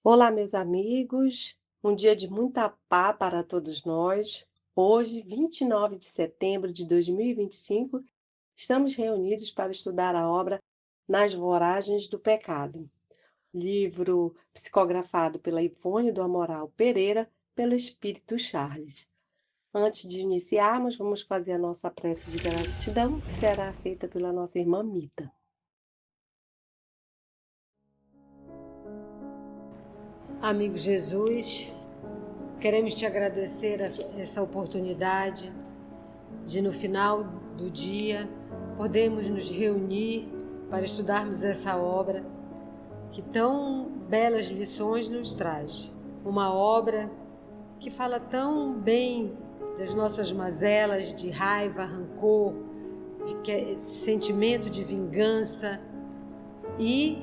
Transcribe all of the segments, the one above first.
Olá, meus amigos. Um dia de muita paz para todos nós. Hoje, 29 de setembro de 2025, estamos reunidos para estudar a obra Nas Voragens do Pecado, livro psicografado pela Ivone do Amaral Pereira, pelo Espírito Charles. Antes de iniciarmos, vamos fazer a nossa prece de gratidão, que será feita pela nossa irmã Mita. Amigo Jesus, queremos te agradecer essa oportunidade de, no final do dia, podermos nos reunir para estudarmos essa obra que tão belas lições nos traz. Uma obra que fala tão bem das nossas mazelas de raiva, rancor, sentimento de vingança e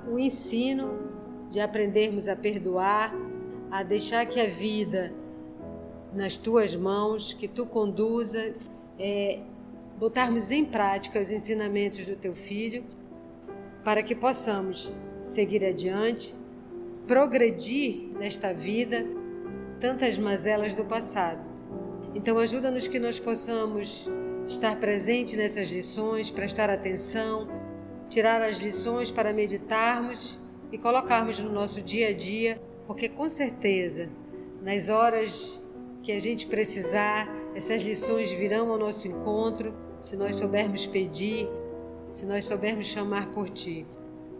o ensino de aprendermos a perdoar, a deixar que a vida nas tuas mãos, que tu conduza, botarmos em prática os ensinamentos do teu filho, para que possamos seguir adiante, progredir nesta vida tantas mazelas do passado. Então ajuda-nos que nós possamos estar presentes nessas lições, prestar atenção, tirar as lições para meditarmos e colocarmos no nosso dia a dia, porque com certeza, nas horas que a gente precisar, essas lições virão ao nosso encontro, se nós soubermos pedir, se nós soubermos chamar por Ti.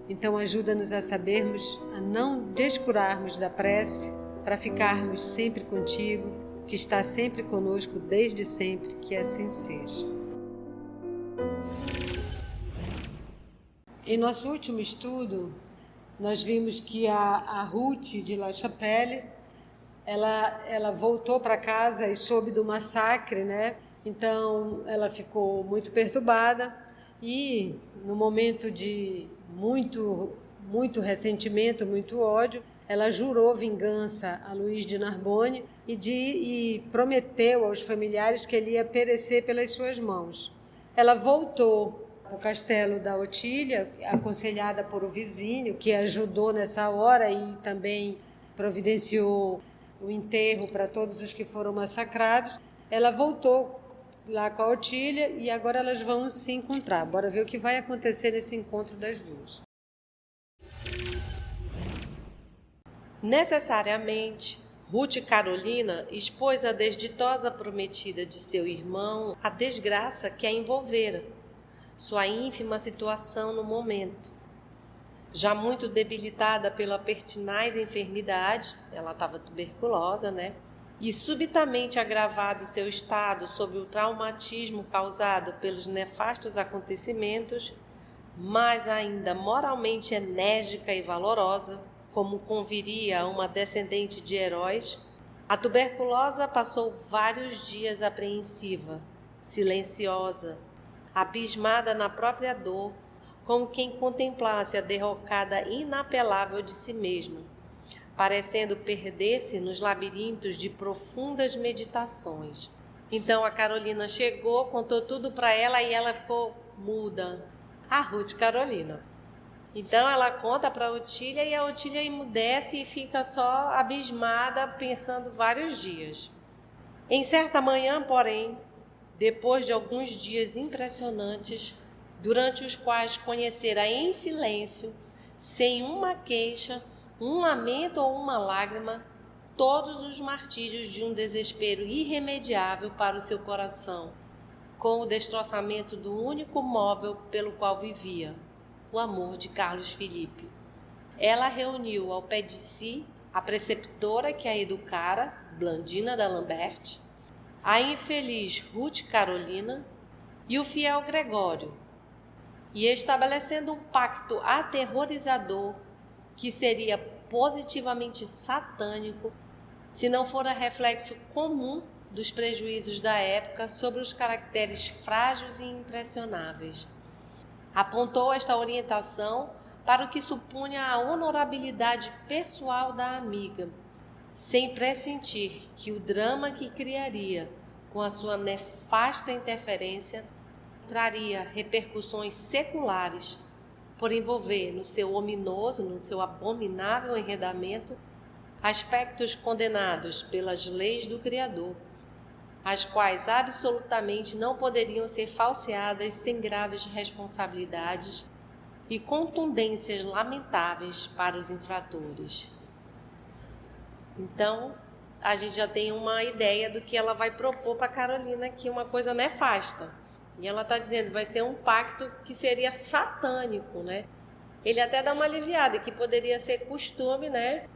Então ajuda-nos a sabermos, a não descurarmos da prece, para ficarmos sempre contigo, que está sempre conosco desde sempre, que assim seja. Em nosso último estudo, nós vimos que a Ruth de La Chapelle, ela voltou para casa e soube do massacre, né? Então ela ficou muito perturbada e no momento de muito ressentimento, muito ódio, ela jurou vingança a Luís de Narbonne e prometeu aos familiares que ele ia perecer pelas suas mãos. Ela voltou o castelo da Otília, aconselhada por o vizinho, que ajudou nessa hora e também providenciou o enterro para todos os que foram massacrados. Ela voltou lá com a Otília e agora elas vão se encontrar. Bora ver o que vai acontecer nesse encontro das duas. Necessariamente, Ruth Carolina expôs à desditosa prometida de seu irmão a desgraça que a envolvera, sua ínfima situação no momento. Já muito debilitada pela pertinaz enfermidade, ela estava tuberculosa, né? E subitamente agravado seu estado sob o traumatismo causado pelos nefastos acontecimentos, mas ainda moralmente enérgica e valorosa, como conviria a uma descendente de heróis, a tuberculosa passou vários dias apreensiva, silenciosa, abismada na própria dor, como quem contemplasse a derrocada inapelável de si mesma, parecendo perder-se nos labirintos de profundas meditações. Então a Carolina chegou, contou tudo para ela e ela ficou muda. A Ruth Carolina. Então ela conta para a Otília e a Otília emudece e fica só abismada, pensando vários dias. Em certa manhã, porém, depois de alguns dias impressionantes, durante os quais conhecera em silêncio, sem uma queixa, um lamento ou uma lágrima, todos os martírios de um desespero irremediável para o seu coração, com o destroçamento do único móvel pelo qual vivia, o amor de Carlos Felipe. Ela reuniu ao pé de si a preceptora que a educara, Blandina d'Alembert, a infeliz Ruth Carolina e o fiel Gregório, e estabelecendo um pacto aterrorizador que seria positivamente satânico se não fora reflexo comum dos prejuízos da época sobre os caracteres frágeis e impressionáveis. Apontou esta orientação para o que supunha a honorabilidade pessoal da amiga, sem pressentir que o drama que criaria com a sua nefasta interferência traria repercussões seculares, por envolver no seu ominoso, no seu abominável enredamento, aspectos condenados pelas leis do Criador, as quais absolutamente não poderiam ser falseadas sem graves responsabilidades e contundências lamentáveis para os infratores. Então, a gente já tem uma ideia do que ela vai propor para Carolina aqui, uma coisa nefasta. E ela está dizendo que vai ser um pacto que seria satânico, né? Ele até dá uma aliviada, que poderia ser costume, né?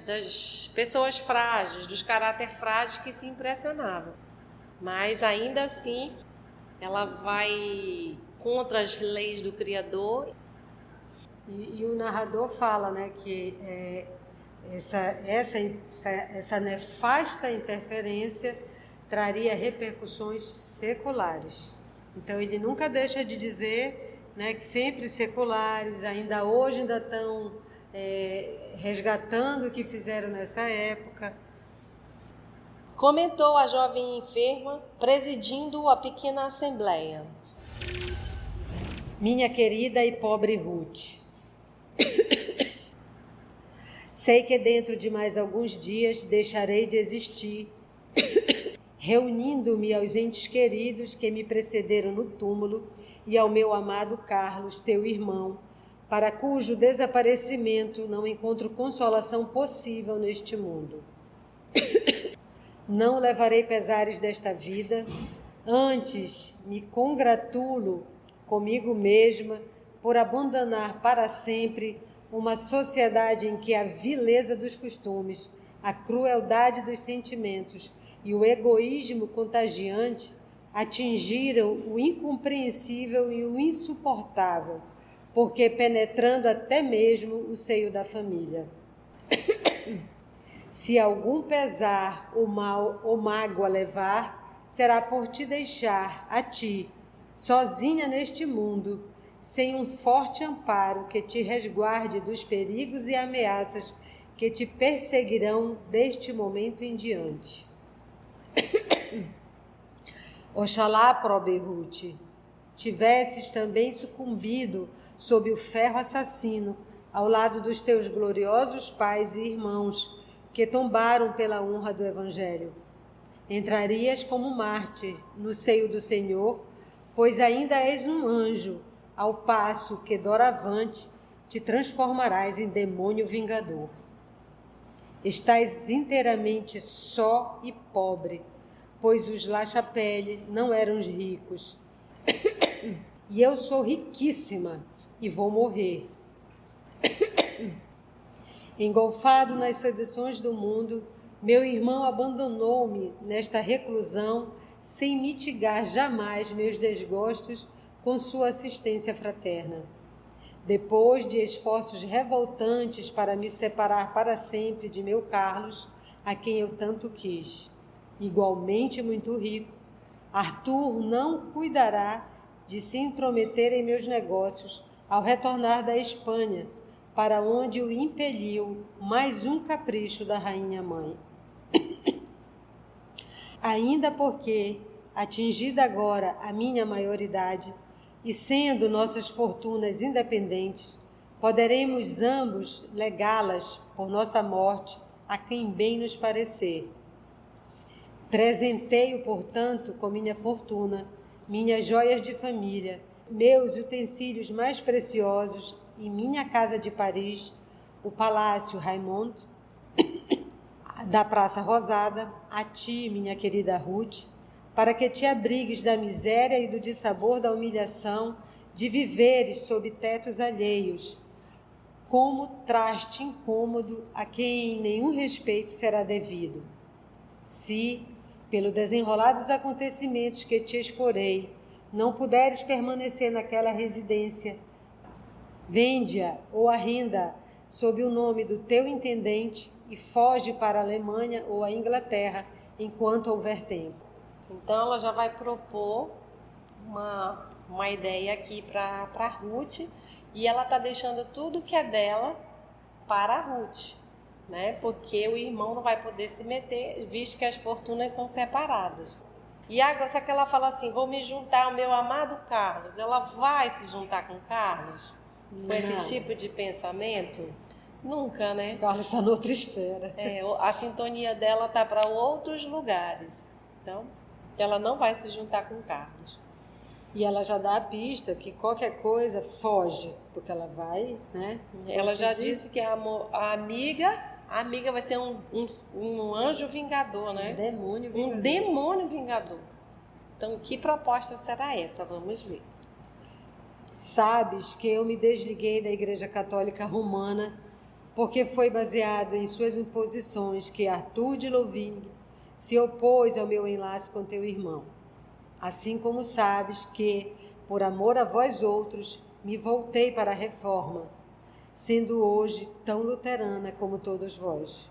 Das pessoas frágeis, dos caráter frágeis que se impressionavam. Mas ainda assim, ela vai contra as leis do Criador. E o narrador fala, né, que essa nefasta interferência traria repercussões seculares. Então ele nunca deixa de dizer, né, que sempre seculares, ainda hoje estão resgatando o que fizeram nessa época. Comentou a jovem enferma, presidindo a pequena assembleia. Minha querida e pobre Ruth, sei que dentro de mais alguns dias deixarei de existir, reunindo-me aos entes queridos que me precederam no túmulo e ao meu amado Carlos, teu irmão, para cujo desaparecimento não encontro consolação possível neste mundo. Não levarei pesares desta vida, antes me congratulo comigo mesma por abandonar para sempre uma sociedade em que a vileza dos costumes, a crueldade dos sentimentos e o egoísmo contagiante atingiram o incompreensível e o insuportável, porque penetrando até mesmo o seio da família. Se algum pesar ou mal ou mágoa levar, será por te deixar a ti, sozinha neste mundo, sem um forte amparo que te resguarde dos perigos e ameaças que te perseguirão deste momento em diante. Oxalá, pobre Ruth, tivesses também sucumbido sob o ferro assassino, ao lado dos teus gloriosos pais e irmãos, que tombaram pela honra do Evangelho. Entrarias como mártir no seio do Senhor, pois ainda és um anjo, ao passo que doravante te transformarás em demônio vingador. Estás inteiramente só e pobre, pois os La Chapelle não eram ricos. E eu sou riquíssima e vou morrer. Engolfado nas seduções do mundo, meu irmão abandonou-me nesta reclusão sem mitigar jamais meus desgostos com sua assistência fraterna. Depois de esforços revoltantes para me separar para sempre de meu Carlos, a quem eu tanto quis, igualmente muito rico, Arthur não cuidará de se intrometer em meus negócios ao retornar da Espanha, para onde o impeliu mais um capricho da rainha-mãe. Ainda porque, atingida agora a minha maioridade, e sendo nossas fortunas independentes, poderemos ambos legá-las por nossa morte a quem bem nos parecer. Presenteio, portanto, com minha fortuna, minhas joias de família, meus utensílios mais preciosos e minha casa de Paris, o Palácio Raymond, da Praça Rosada, a ti, minha querida Ruth, para que te abrigues da miséria e do dissabor da humilhação de viveres sob tetos alheios, como traste incômodo a quem nenhum respeito será devido. Se, pelo desenrolar dos acontecimentos que te exporei, não puderes permanecer naquela residência, vende-a ou arrenda sob o nome do teu intendente e foge para a Alemanha ou a Inglaterra enquanto houver tempo. Então ela já vai propor uma ideia aqui para Ruth, e ela está deixando tudo que é dela para a Ruth, né? Porque o irmão não vai poder se meter, visto que as fortunas são separadas. E agora, só que ela fala assim, vou me juntar ao meu amado Carlos. Ela vai se juntar com Carlos? Com esse tipo de pensamento? Nunca, né? Carlos está noutra esfera. A sintonia dela tá para outros lugares. Então, ela não vai se juntar com Carlos. E ela já dá a pista que qualquer coisa foge, porque ela vai, né? Ela já disse que a amiga vai ser um anjo vingador, né? Um demônio vingador. Então, que proposta será essa? Vamos ver. Sabes que eu me desliguei da Igreja Católica Romana porque foi baseado em suas imposições que Arthur de Louvigny se opôs ao meu enlace com teu irmão. Assim como sabes que, por amor a vós outros, me voltei para a Reforma, sendo hoje tão luterana como todos vós.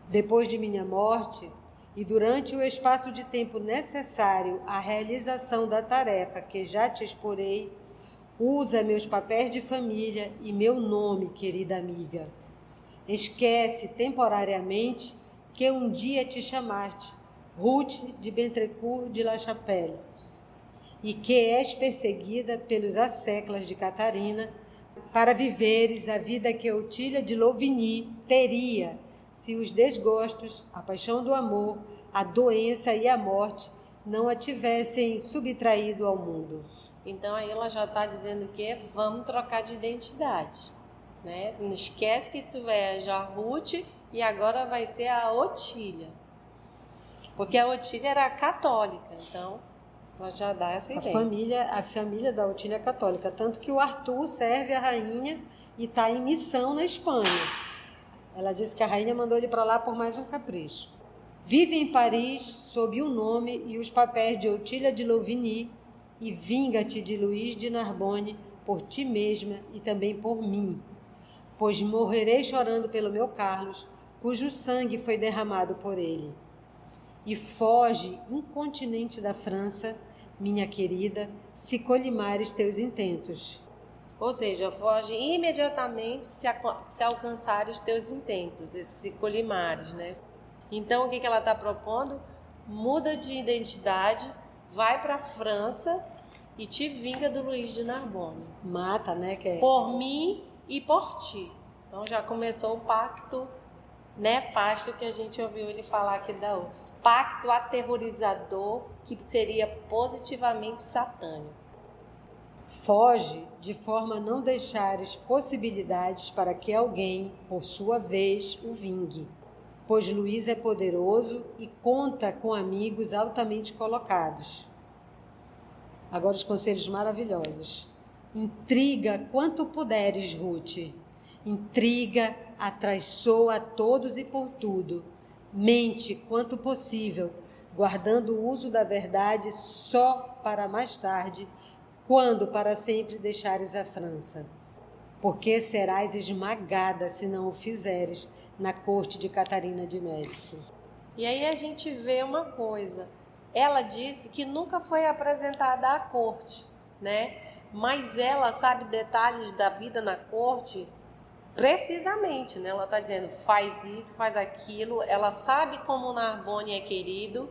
Depois de minha morte, e durante o espaço de tempo necessário à realização da tarefa que já te exporei, usa meus papéis de família e meu nome, querida amiga. Esquece temporariamente que um dia te chamaste Ruth de Bentrecourt de La Chapelle e que és perseguida pelos asseclas de Catarina para viveres a vida que Otília de Louvigny teria se os desgostos, a paixão do amor, a doença e a morte não a tivessem subtraído ao mundo. Então aí ela já está dizendo que vamos trocar de identidade, né? Não esquece que tu és a Ruth e agora vai ser a Otília. Porque a Otília era católica, então ela já dá essa ideia. A família da Otília é católica, tanto que o Arthur serve a rainha e está em missão na Espanha. Ela disse que a rainha mandou ele para lá por mais um capricho. Vive em Paris sob o nome e os papéis de Otília de Louvigny e vinga-te de Luís de Narbonne por ti mesma e também por mim, pois morrerei chorando pelo meu Carlos, cujo sangue foi derramado por ele. E foge incontinente da França, minha querida, se colimares teus intentos. Ou seja, foge imediatamente se alcançares teus intentos, esses colimares, né? Então, o que ela está propondo? Muda de identidade, vai para a França e te vinga do Luís de Narbonne. Mata, né? Por mim e por ti. Então, já começou o pacto nefasto que a gente ouviu ele falar aqui da outra. Pacto aterrorizador que seria positivamente satânico. Foge de forma a não deixares possibilidades para que alguém, por sua vez, o vingue, pois Luís é poderoso e conta com amigos altamente colocados. Agora os conselhos maravilhosos. Intriga quanto puderes, Ruth. Intriga, atraiçoa a todos e por tudo. Mente quanto possível, guardando o uso da verdade só para mais tarde, quando para sempre deixares a França. Porque serás esmagada se não o fizeres na corte de Catarina de Médici. E aí a gente vê uma coisa. Ela disse que nunca foi apresentada à corte, né? Mas ela sabe detalhes da vida na corte precisamente, né? Ela está dizendo, faz isso, faz aquilo. Ela sabe como Narbonne é querido.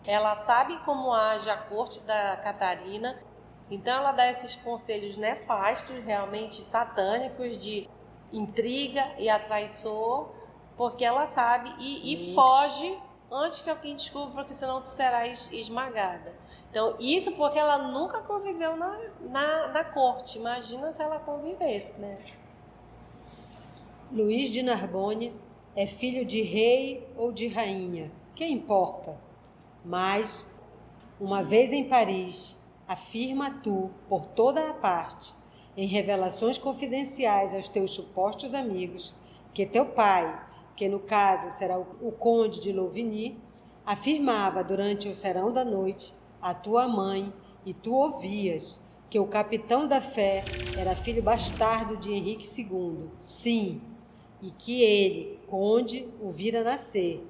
Ela sabe como age a corte da Catarina. Então ela dá esses conselhos nefastos, realmente satânicos, de intriga e atraiçoa, porque ela sabe e foge antes que alguém descubra, porque senão tu serás esmagada. Então, isso porque ela nunca conviveu na corte. Imagina se ela convivesse, né? Luís de Narbonne é filho de rei ou de rainha, que importa? Mas, uma vez em Paris, afirma tu, por toda a parte, em revelações confidenciais aos teus supostos amigos, que teu pai, que no caso será o conde de Louvigny, afirmava durante o serão da noite a tua mãe, e tu ouvias, que o capitão da fé era filho bastardo de Henrique II, sim, e que ele, conde, o vira nascer,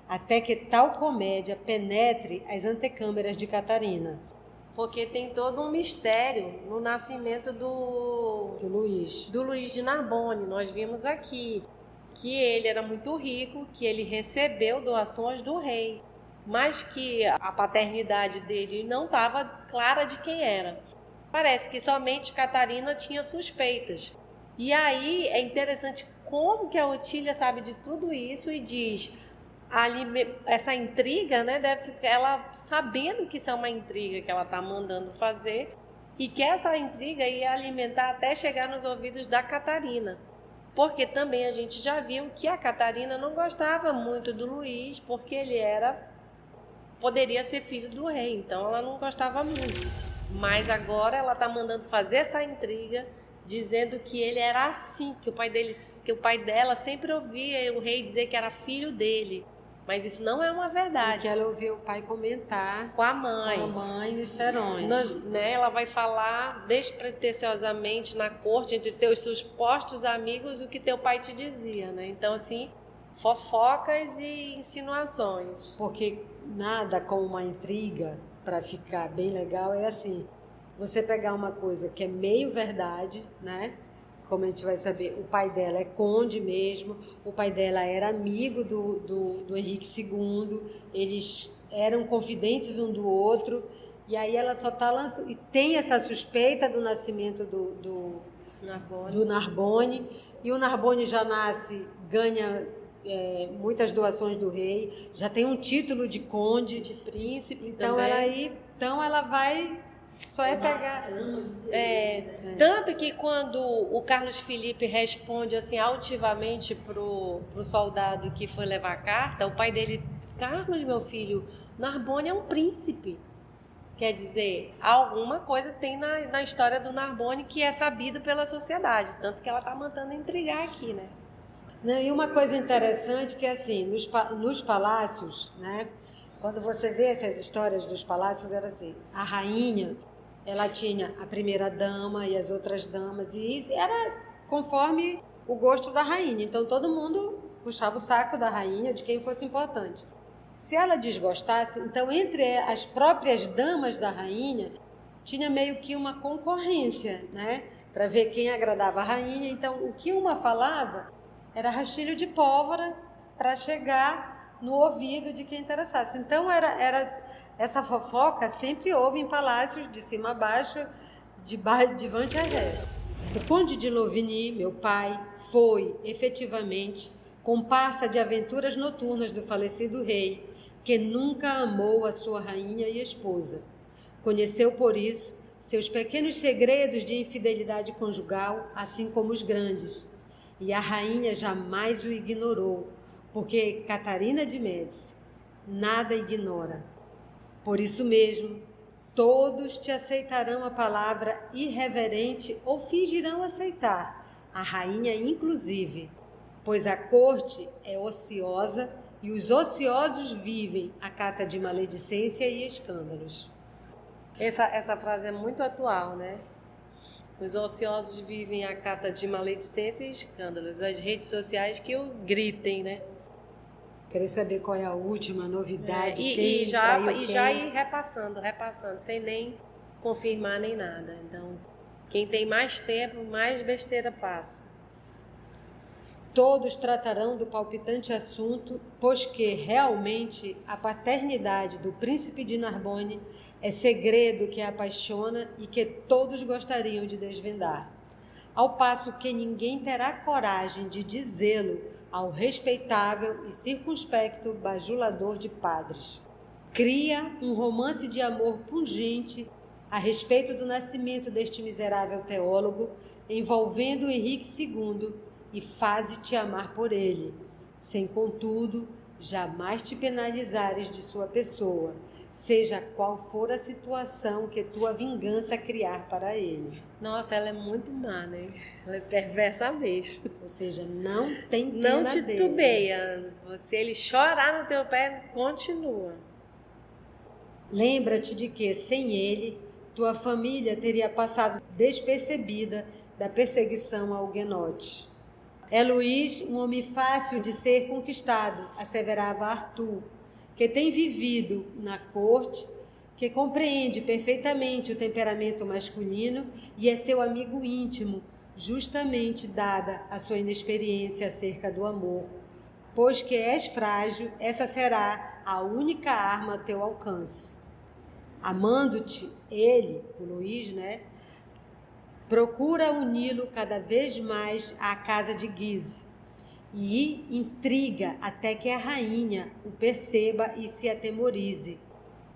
até que tal comédia penetre as antecâmeras de Catarina. Porque tem todo um mistério no nascimento do Luís de Narbonne. Nós vimos aqui que ele era muito rico, que ele recebeu doações do rei. mas que a paternidade dele não estava clara de quem era. Parece que somente Catarina tinha suspeitas. E aí é interessante como que a Otília sabe de tudo isso e diz essa intriga, né? Ela sabendo que isso é uma intriga que ela está mandando fazer e que essa intriga ia alimentar até chegar nos ouvidos da Catarina. Porque também a gente já viu que a Catarina não gostava muito do Luís, porque ele poderia ser filho do rei, então ela não gostava muito. Mas agora ela está mandando fazer essa intriga, dizendo que ele era assim, que o pai dela sempre ouvia o rei dizer que era filho dele. Mas isso não é uma verdade. Porque ela ouviu o pai comentar com a mãe e os serões. Né? Ela vai falar despretensiosamente na corte, entre teus supostos amigos, o que teu pai te dizia, né? Então, assim, fofocas e insinuações. Porque nada como uma intriga, para ficar bem legal, é assim, você pegar uma coisa que é meio verdade, né? Como a gente vai saber, o pai dela é conde mesmo, o pai dela era amigo do Henrique II, eles eram confidentes um do outro, e aí ela só está lançando, e tem essa suspeita do nascimento do Narbone, e o Narbone já nasce, ganha muitas doações do rei, já tem um título de conde, de príncipe então também. Ela vai... Só é pegar. Tanto que quando o Carlos Felipe responde assim altivamente pro soldado que foi levar a carta, o pai dele, Carlos, meu filho, Narbone é um príncipe. Quer dizer, alguma coisa tem na história do Narbone que é sabido pela sociedade. Tanto que ela está mandando intrigar aqui, né? E uma coisa interessante que é assim, nos palácios, né? Quando você vê essas histórias dos palácios, era assim, a rainha, ela tinha a primeira dama e as outras damas, e era conforme o gosto da rainha. Então, todo mundo puxava o saco da rainha, de quem fosse importante. Se ela desgostasse, então, entre as próprias damas da rainha, tinha meio que uma concorrência, né? Para ver quem agradava a rainha. Então, o que uma falava era rastilho de pólvora para chegar no ouvido de quem interessasse. Então, essa fofoca sempre houve em palácios, de cima a baixo, de vante a ré. O conde de Louvigny, meu pai, foi, efetivamente, comparsa de aventuras noturnas do falecido rei, que nunca amou a sua rainha e esposa. Conheceu, por isso, seus pequenos segredos de infidelidade conjugal, assim como os grandes. E a rainha jamais o ignorou, porque Catarina de Médici nada ignora. Por isso mesmo, todos te aceitarão a palavra irreverente ou fingirão aceitar, a rainha inclusive, pois a corte é ociosa e os ociosos vivem à cata de maledicência e escândalos. Essa frase é muito atual, né? Os ociosos vivem à cata de maledicência e escândalos. As redes sociais que o gritem, né? Querer saber qual é a última novidade. E já ir repassando, sem nem confirmar nem nada. Então, quem tem mais tempo, mais besteira passa. Todos tratarão do palpitante assunto, pois que, realmente, a paternidade do príncipe de Narbonne é segredo que a apaixona e que todos gostariam de desvendar. Ao passo que ninguém terá coragem de dizê-lo ao respeitável e circunspecto bajulador de padres. Cria um romance de amor pungente a respeito do nascimento deste miserável teólogo, envolvendo Henrique II, e faze-te amar por ele, sem, contudo, jamais te penalizares de sua pessoa, seja qual for a situação que tua vingança criar para ele. Nossa, ela é muito má, né? Ela é perversa mesmo. Ou seja, não tem pena não titubeia. Se ele chorar no teu pé, continua. Lembra-te de que, sem ele, tua família teria passado despercebida da perseguição ao huguenote. É Luís um homem fácil de ser conquistado, asseverava Arthur, que tem vivido na corte, que compreende perfeitamente o temperamento masculino e é seu amigo íntimo, justamente dada a sua inexperiência acerca do amor. Pois que és frágil, essa será a única arma a teu alcance. Amando-te, ele, o Luís, procura uni-lo cada vez mais à casa de Guise e intriga até que a rainha o perceba e se atemorize,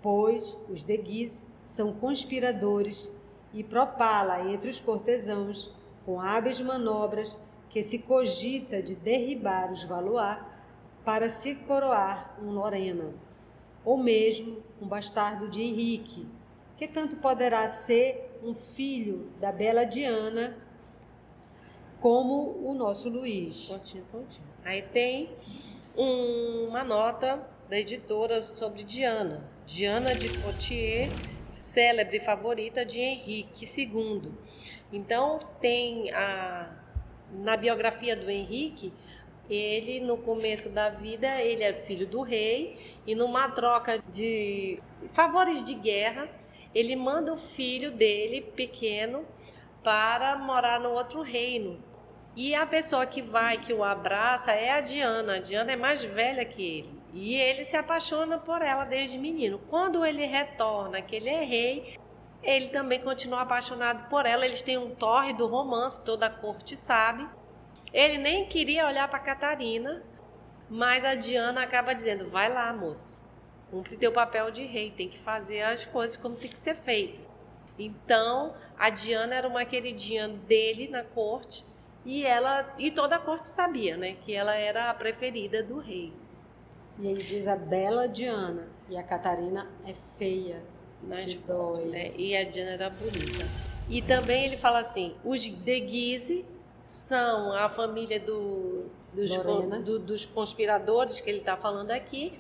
pois os de Guise são conspiradores e propala entre os cortesãos com hábeis manobras que se cogita de derribar os Valois para se coroar um Lorena, ou mesmo um bastardo de Henrique, que tanto poderá ser um filho da bela Diana como o nosso Luís. Continua. Aí tem uma nota da editora sobre Diana de Poitiers, célebre favorita de Henrique II. Então, tem na biografia do Henrique, ele, no começo da vida, ele era filho do rei e numa troca de favores de guerra, ele manda o filho dele, pequeno, para morar no outro reino. E a pessoa que o abraça é a Diana. A Diana é mais velha que ele. E ele se apaixona por ela desde menino. Quando ele retorna, que ele é rei, ele também continua apaixonado por ela. Eles têm um tórrido romance, toda a corte sabe. Ele nem queria olhar para Catarina, mas a Diana acaba dizendo: vai lá, moço, cumpre teu papel de rei, tem que fazer as coisas como tem que ser feito. Então, a Diana era uma queridinha dele na corte e toda a corte sabia, que ela era a preferida do rei. E ele diz a bela Diana, e a Catarina é feia. Mas dói. E a Diana era bonita. E também ele fala assim: os de Guise são a família dos conspiradores que ele está falando aqui.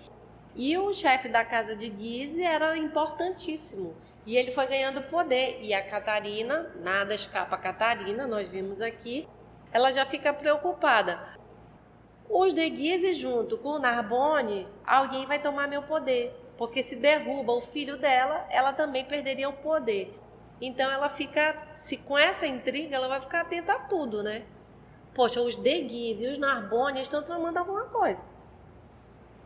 E o chefe da casa de Guise era importantíssimo. E ele foi ganhando poder. E a Catarina, nada escapa a Catarina, nós vimos aqui, ela já fica preocupada. Os de Guise junto com o Narbonne, alguém vai tomar meu poder. Porque se derruba o filho dela, ela também perderia o poder. Então ela fica, com essa intriga, ela vai ficar atenta a tudo, Poxa, os de Guise e os Narbonne estão tramando alguma coisa.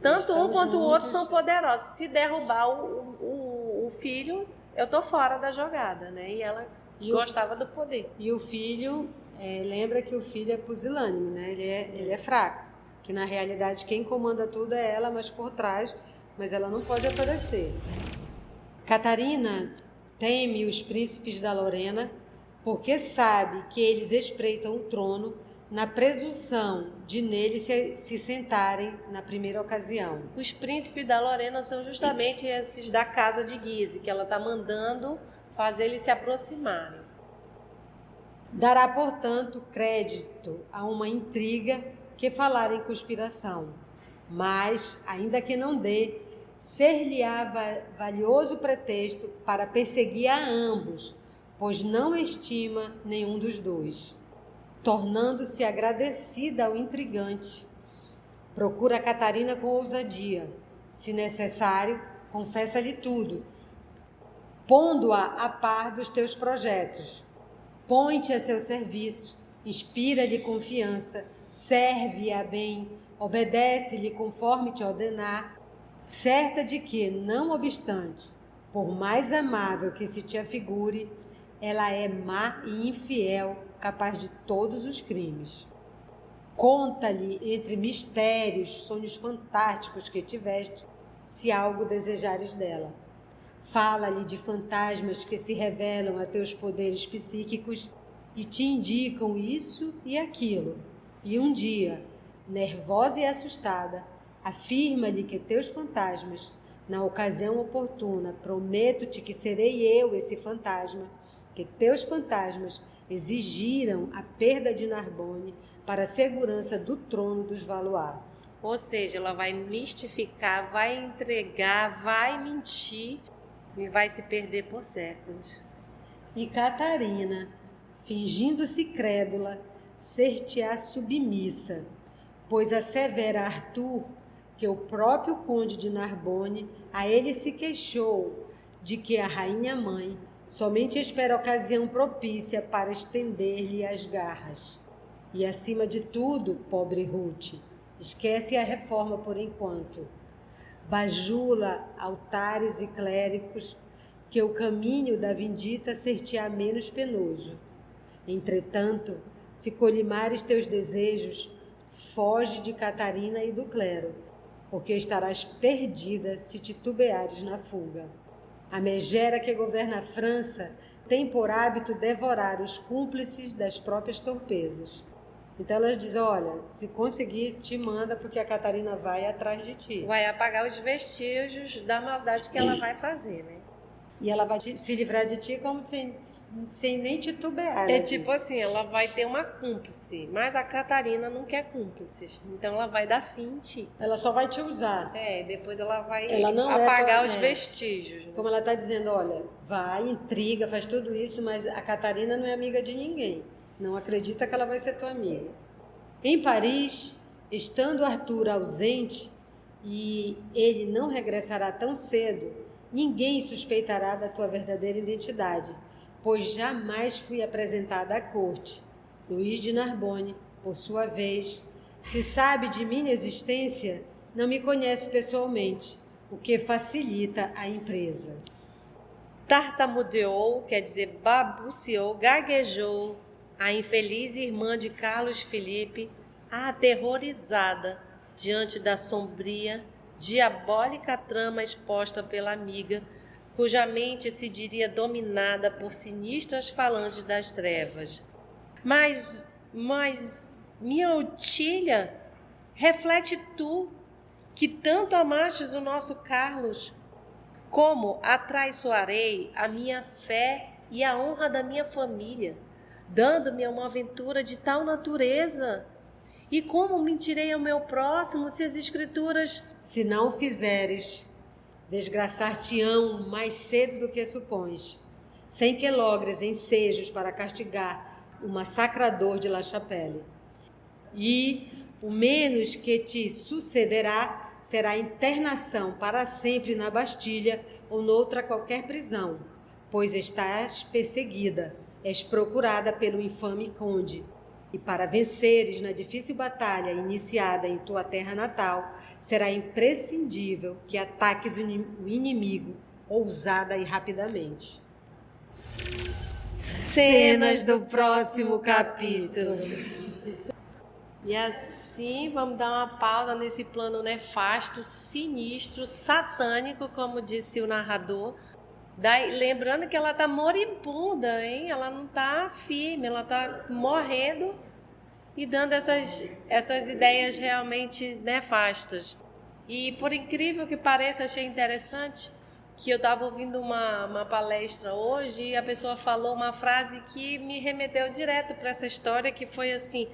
Tanto um quanto o outro são poderosos. Se derrubar o filho, eu tô fora da jogada, E ela gostava do poder. E o filho, lembra que o filho é pusilânime, Ele é fraco. Que na realidade quem comanda tudo é ela, mas por trás, mas ela não pode aparecer. Catarina teme os príncipes da Lorena, porque sabe que eles espreitam o trono na presunção de neles se sentarem na primeira ocasião. Os príncipes da Lorena são justamente esses da casa de Guise, que ela está mandando fazer eles se aproximarem. Dará, portanto, crédito a uma intriga que falar em conspiração, mas, ainda que não dê, ser-lhe-á valioso pretexto para perseguir a ambos, pois não estima nenhum dos dois, tornando-se agradecida ao intrigante. Procura a Catarina com ousadia, se necessário, confessa-lhe tudo, pondo-a a par dos teus projetos. Põe-te a seu serviço, inspira-lhe confiança, serve-a bem, obedece-lhe conforme te ordenar, certa de que, não obstante, por mais amável que se te afigure, ela é má e infiel, capaz de todos os crimes. Conta-lhe entre mistérios, sonhos fantásticos que tiveste, se algo desejares dela. Fala-lhe de fantasmas que se revelam a teus poderes psíquicos e te indicam isso e aquilo. E um dia, nervosa e assustada, afirma-lhe que teus fantasmas, na ocasião oportuna, prometo-te que serei eu esse fantasma, que teus fantasmas exigiram a perda de Narbonne para a segurança do trono dos Valois. Ou seja, ela vai mistificar, vai entregar, vai mentir e vai se perder por séculos. E Catarina, fingindo-se crédula, ser-te-á submissa, pois assevera Arthur que o próprio conde de Narbonne a ele se queixou de que a rainha-mãe somente espera ocasião propícia para estender-lhe as garras. E, acima de tudo, pobre Ruth, esquece a reforma por enquanto. bajula altares e clérigos, que o caminho da vindita ser-te-á menos penoso. Entretanto, se colimares teus desejos, foge de Catarina e do clero, porque estarás perdida se titubeares na fuga. A megera que governa a França tem por hábito devorar os cúmplices das próprias torpezas. Então elas dizem, olha, se conseguir, te manda, porque a Catarina vai atrás de ti. Vai apagar os vestígios da maldade que ela vai fazer, né? E ela vai se livrar de ti como sem nem titubear. É tipo assim, ela vai ter uma cúmplice, mas a Catarina não quer cúmplices. Então ela vai dar fim em ti. Ela só vai te usar. Depois ela vai não apagar os vestígios. Né? Como ela está dizendo, olha, vai, intriga, faz tudo isso, mas a Catarina não é amiga de ninguém. Não acredita que ela vai ser tua amiga. Em Paris, estando Arthur ausente e ele não regressará tão cedo, ninguém suspeitará da tua verdadeira identidade, pois jamais fui apresentada à corte. Luís de Narbonne, por sua vez, se sabe de minha existência, não me conhece pessoalmente, o que facilita a empresa. Tartamudeou, quer dizer, babuceou, gaguejou, a infeliz irmã de Carlos Felipe, aterrorizada diante da sombria, diabólica trama exposta pela amiga, cuja mente se diria dominada por sinistras falanges das trevas. Mas, minha Otília, reflete tu, que tanto amastes o nosso Carlos, como atraiçoarei a minha fé e a honra da minha família, dando-me uma aventura de tal natureza? E como mentirei ao meu próximo se as escrituras... Se não o fizeres, desgraçar-te-ão mais cedo do que supões, sem que logres ensejos para castigar o massacrador de La Chapelle. E o menos que te sucederá será internação para sempre na Bastilha ou noutra qualquer prisão, pois estás perseguida, és procurada pelo infame conde. E para venceres na difícil batalha iniciada em tua terra natal, será imprescindível que ataques o inimigo ousada e rapidamente. Cenas do próximo capítulo. E assim, vamos dar uma pausa nesse plano nefasto, sinistro, satânico, como disse o narrador. Lembrando que ela está moribunda, hein? Ela não está firme, ela está morrendo e dando essas ideias realmente nefastas. E por incrível que pareça, achei interessante que eu estava ouvindo uma palestra hoje e a pessoa falou uma frase que me remeteu direto para essa história, que foi assim: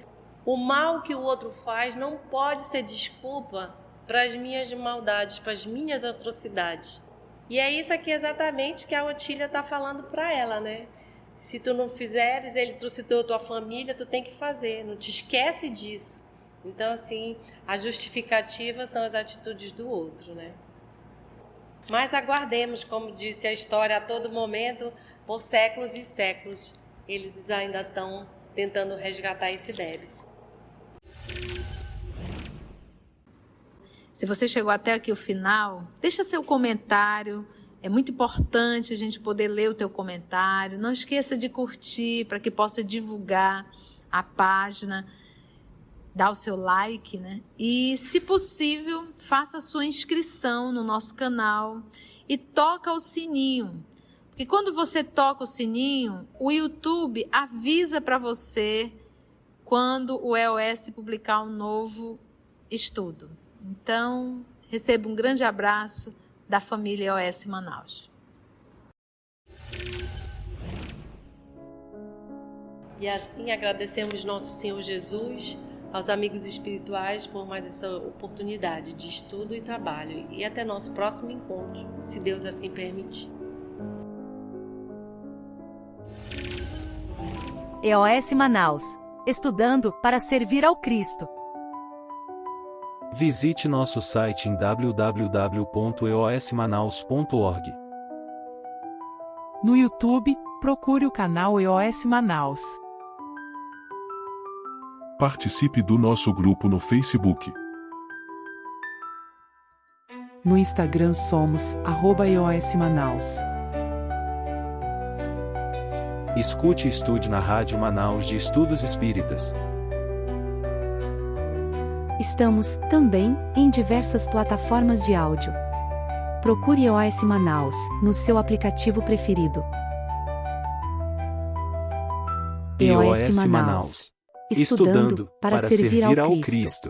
o mal que o outro faz não pode ser desculpa para as minhas maldades, para as minhas atrocidades. E é isso aqui exatamente que a Otília está falando para ela, né? Se tu não fizeres, ele trucidou tua família, tu tem que fazer, não te esquece disso. Então, assim, a justificativa são as atitudes do outro, né? Mas aguardemos, como disse a história, a todo momento, por séculos e séculos, eles ainda estão tentando resgatar esse débito. Se você chegou até aqui o final, deixa seu comentário. É muito importante a gente poder ler o teu comentário. Não esqueça de curtir para que possa divulgar a página, dar o seu like, né? E, se possível, faça a sua inscrição no nosso canal e toca o sininho. Porque quando você toca o sininho, o YouTube avisa para você quando o EOS publicar um novo estudo. Então, receba um grande abraço da família EOS Manaus. E assim agradecemos nosso Senhor Jesus, aos amigos espirituais por mais essa oportunidade de estudo e trabalho. E até nosso próximo encontro, se Deus assim permitir. EOS Manaus. Estudando para servir ao Cristo. Visite nosso site em www.eosmanaus.org. No YouTube, procure o canal EOS Manaus. Participe do nosso grupo no Facebook. No Instagram somos @EOSManaus. Escute e estude na Rádio Manaus de Estudos Espíritas. Estamos, também, em diversas plataformas de áudio. Procure EOS Manaus, no seu aplicativo preferido. EOS Manaus. Estudando para servir ao Cristo.